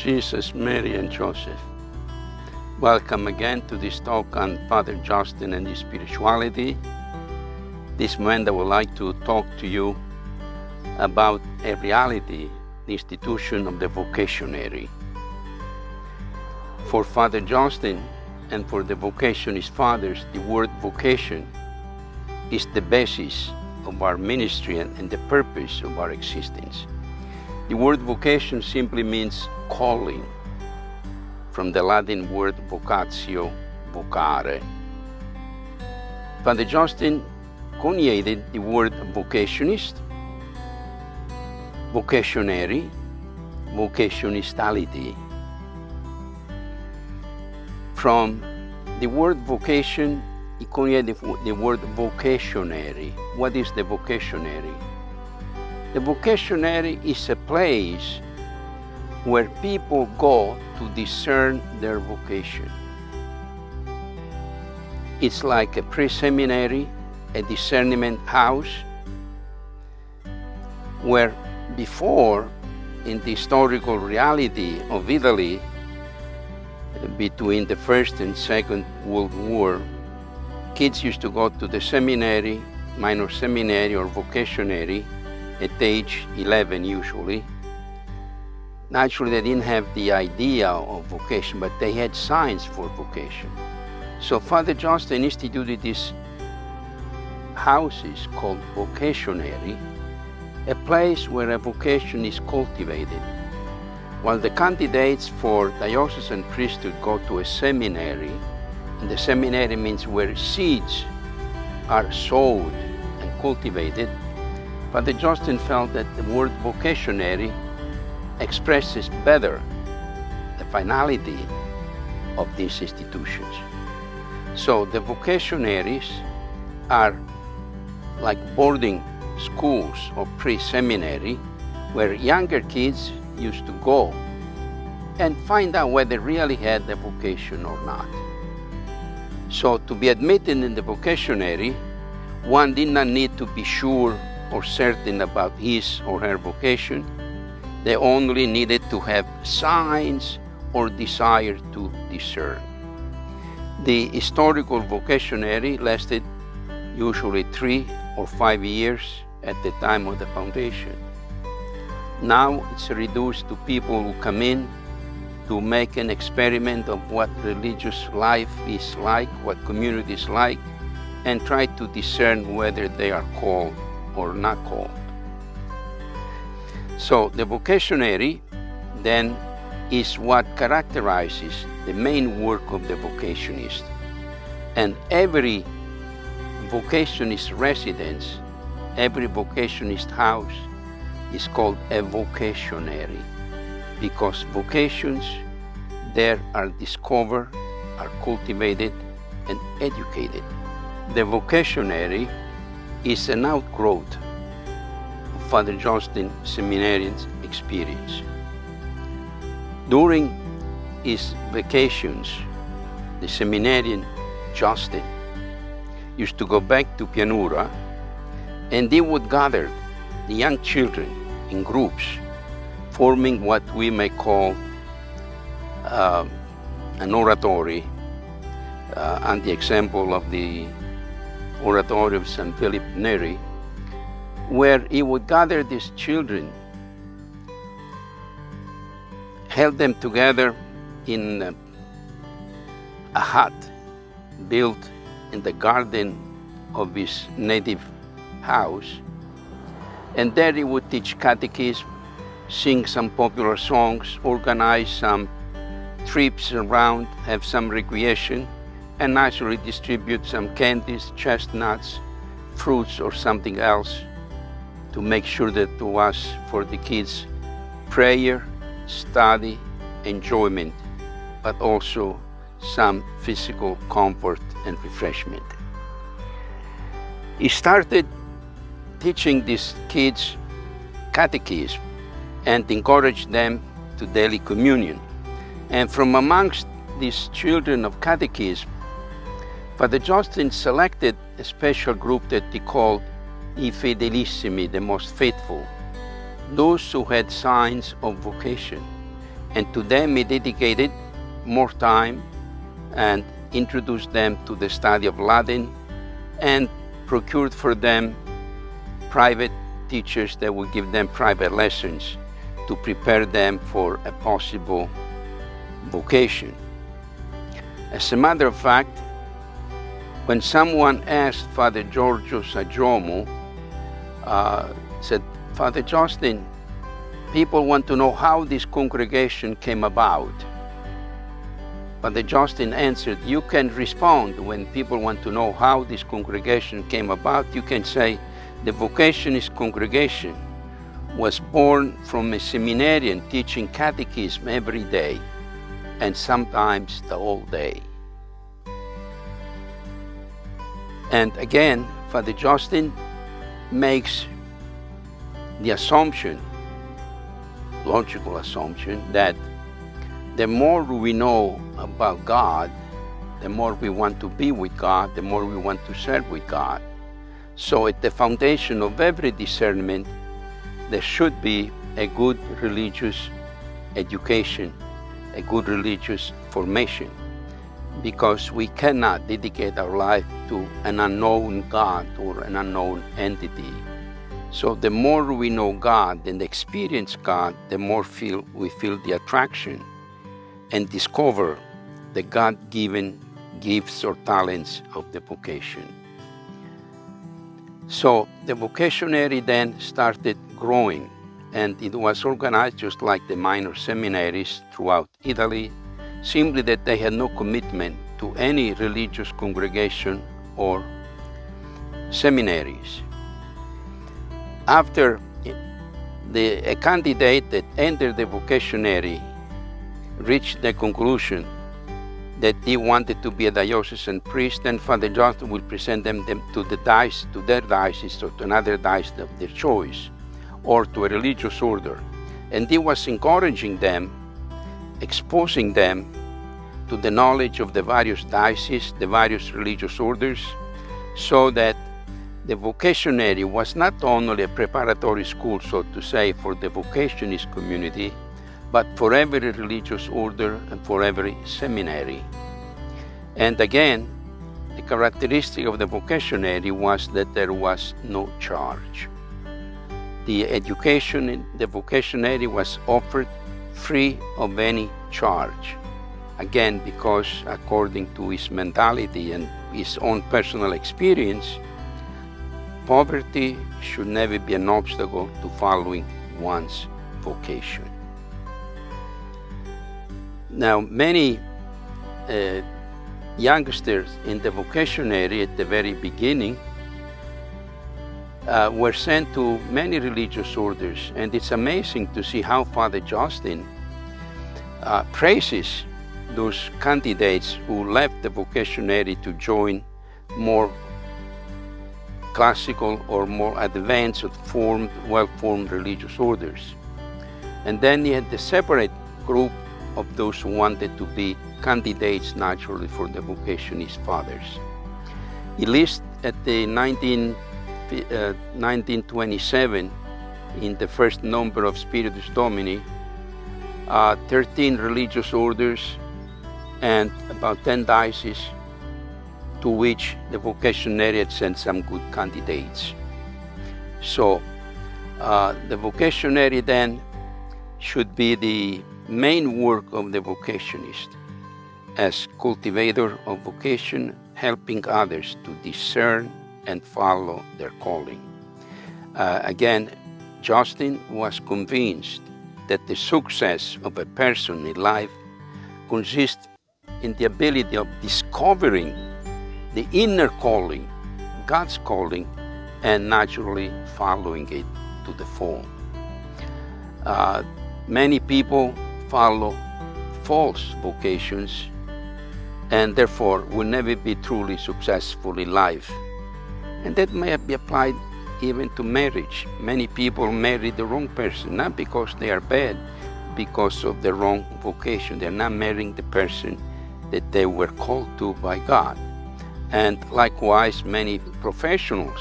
Jesus, Mary, and Joseph. Welcome again to this talk on Father Justin and his spirituality. This moment I would like to talk to you about a reality, the institution of the vocationary. For Father Justin and for the vocationist fathers, the word vocation is the basis of our ministry and the purpose of our existence. The word vocation simply means calling, from the Latin word vocatio, vocare. Father Justin coniated the word vocationist, vocationary, vocationistality. From the word vocation, he coniated the word vocationary. What is the vocationary? The vocationary is a place where people go to discern their vocation. It's like a pre-seminary, a discernment house, where before, in the historical reality of Italy, between the First and Second World War, kids used to go to the seminary, minor seminary or vocationary, at age 11 usually. Naturally, they didn't have the idea of vocation, but they had signs for vocation. So Father Justin instituted these houses called vocationary, a place where a vocation is cultivated. While the candidates for diocesan priesthood go to a seminary, and the seminary means where seeds are sowed and cultivated, Father Justin felt that the word vocationary expresses better the finality of these institutions. So the vocationaries are like boarding schools or pre-seminary where younger kids used to go and find out whether they really had the vocation or not. So to be admitted in the vocationary, one did not need to be sure or certain about his or her vocation. They only needed to have signs or desire to discern. The historical vocationary lasted usually 3 or 5 years at the time of the foundation. Now it's reduced to people who come in to make an experiment of what religious life is like, what community is like, and try to discern whether they are called or not called. So the vocationary then is what characterizes the main work of the vocationist. And every vocationist residence, every vocationist house is called a vocationary, because vocations there are discovered, are cultivated, and educated. The vocationary is an outgrowth of Father Justin seminarian's experience. During his vacations, the seminarian Justin used to go back to Pianura, and they would gather the young children in groups, forming what we may call an oratory, on the example of the oratory of St. Philip Neri, where he would gather these children, held them together in a hut built in the garden of his native house, and there he would teach catechism, sing some popular songs, organize some trips around, have some recreation, and naturally distribute some candies, chestnuts, fruits, or something else to make sure that there was for the kids prayer, study, enjoyment, but also some physical comfort and refreshment. He started teaching these kids catechism and encouraged them to daily communion. And from amongst these children of catechism, Father Justin selected a special group that he called I Fedelissimi, the most faithful, those who had signs of vocation. And to them he dedicated more time and introduced them to the study of Latin and procured for them private teachers that would give them private lessons to prepare them for a possible vocation. As a matter of fact, when someone asked Father Giorgio Saggiumo, said, Father Justin, people want to know how this congregation came about. Father Justin answered, you can respond when people want to know how this congregation came about. You can say, the Vocationist congregation was born from a seminarian teaching catechism every day, and sometimes the whole day. And again, Father Justin makes the assumption, logical assumption, that the more we know about God, the more we want to be with God, the more we want to serve with God. So at the foundation of every discernment, there should be a good religious education, a good religious formation, because we cannot dedicate our life to an unknown God or an unknown entity. So the more we know God and experience God, the more we feel the attraction and discover the God-given gifts or talents of the vocation. So the vocationary then started growing, and it was organized just like the minor seminaries throughout Italy, simply that they had no commitment to any religious congregation or seminaries. After a candidate that entered the vocationary reached the conclusion that he wanted to be a diocesan priest, then Father Johnston will present them to their diocese or to another diocese of their choice, or to a religious order. And he was encouraging them, exposing them to the knowledge of the various dioceses, the various religious orders, so that the vocationary was not only a preparatory school, so to say, for the vocationist community, but for every religious order and for every seminary. And again, the characteristic of the vocationary was that there was no charge. The education in the vocationary was offered free of any charge. Again, because according to his mentality and his own personal experience, poverty should never be an obstacle to following one's vocation. Now, many youngsters in the vocationary at the very beginning were sent to many religious orders, and it's amazing to see how Father Justin praises those candidates who left the vocationary to join more classical or more advanced, well-formed religious orders. And then he had the separate group of those who wanted to be candidates naturally for the vocationist fathers. He lists at the 1927, in the first number of Spiritus Domini, 13 religious orders and about 10 dioceses to which the vocationary had sent some good candidates. So the vocationary then should be the main work of the vocationist as cultivator of vocation, helping others to discern and follow their calling. Again, Justin was convinced that the success of a person in life consists in the ability of discovering the inner calling, God's calling, and naturally following it to the full. Many people follow false vocations and therefore will never be truly successful in life. And that may be applied even to marriage. Many people marry the wrong person, not because they are bad, because of the wrong vocation. They're not marrying the person that they were called to by God. And likewise, many professionals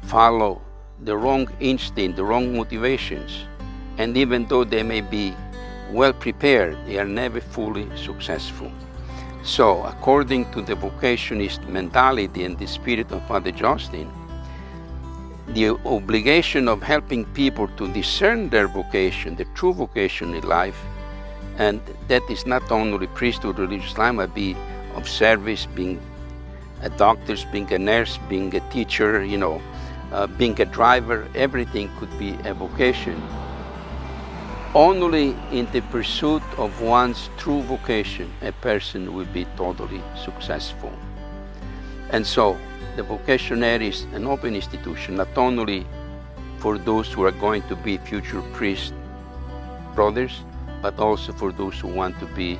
follow the wrong instinct, the wrong motivations. And even though they may be well prepared, they are never fully successful. So, according to the vocationist mentality and the spirit of Father Justin, the obligation of helping people to discern their vocation, the true vocation in life, and that is not only priesthood, religious life, but be of service, being a doctor, being a nurse, being a teacher, being a driver, everything could be a vocation. Only in the pursuit of one's true vocation, a person will be totally successful. And so, the vocationary is an open institution, not only for those who are going to be future priest brothers, but also for those who want to be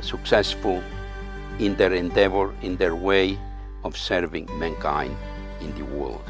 successful in their endeavor, in their way of serving mankind in the world.